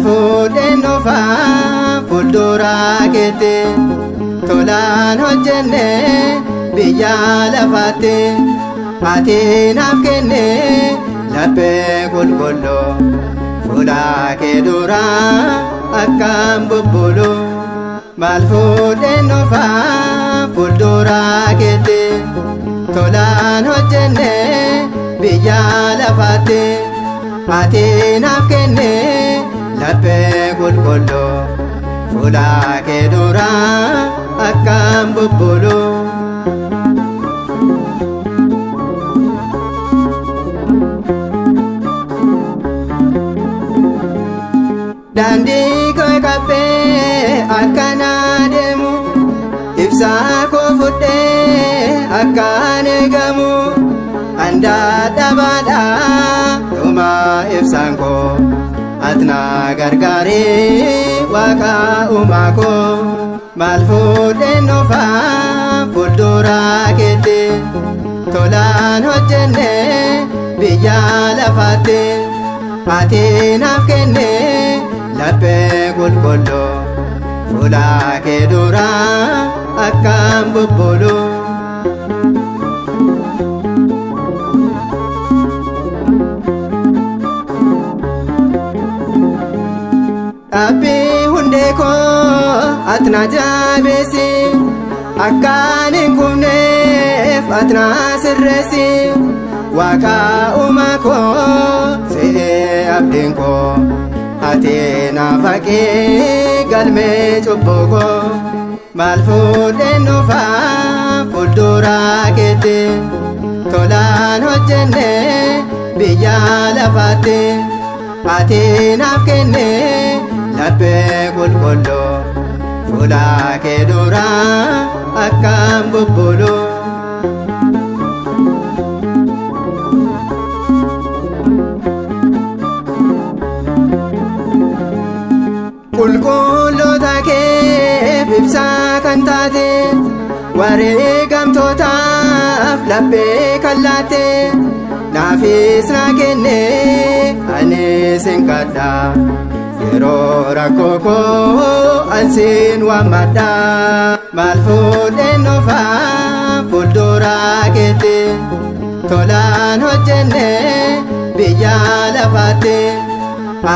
fuudheen dhufaa fuulduraa keetti tolaan hojjenne biyya lafaatti ati naaf kenne laphee qulqulluu fuula kee duraa akkam bubbulu maal fuudheen dhufaa fuulduraa keetti tolaan hojjenne biyya lafaatti ati naaf kenne laphee qulqulluu fuula kee duraa akkam bubbulu daandii koo qabbee akkana deemu ibsaa koo fudhee akkaan eegamu andaa dhabaadhaa dhuma ibsaan koo atna gargaaree waaqa uumaa koo maal fuudheen dhufaa fuulduraa keetti tolaan hojjenne biyya lafaatti ati naaf kenne laphee qulqulluu fuula kee duraa akkam bubbulu dhaabbii hundee koo atna jabeessi akkaan hin kufneef atna sirreessi waaqa uumaa koo se'ee abdiin koo ati naaf haqee galmee cubbuu koo maal fuudheen dhufaa fuulduraa keetti tolaan hojjenne biyya lafaatti ati naaf kenne laphee qulqulluu fuula kee duraa akkam bubbulu qulqulloota keef ibsaa kan taate wareegamtootaaf laphee kan laatte naafis naa kenne anis hin kadha yeroo rakkoo koo ansiin waammadha maal fuudheen dhufaa fuulduraa keetti tolaan hojjenne biyya lafaatti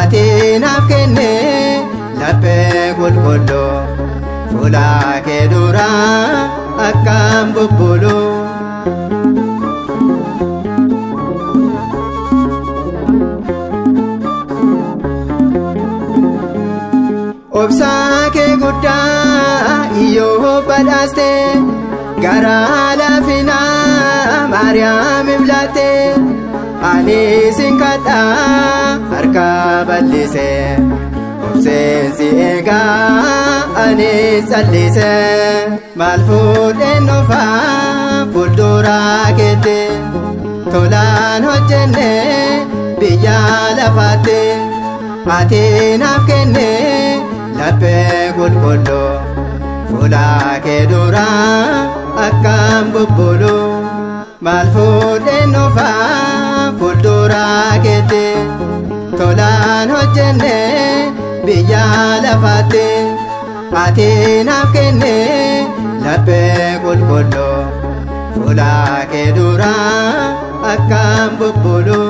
ati naaf kenne laphee qulqulluu fuula kee duraa akkam bubbulu obsaa kee guddaa iyyoo badhaaste garaa laafinaa maariyaam iblaatte anis hin kadha harka bal'ise obseensi eegaa anis callise maal fuudheen dhufaa fuulduraa keetti tolaan hojjenne biyya lafaatti ati naaf kenne laphee qulqulluu fuula kee duraa akkam bubbulu maal fuudheen dhufaa fuulduraa keetti tolaan hojjenne biyya lafaatti ati naaf kenne laphee qulqulluu fuula kee duraa akkam bubbulu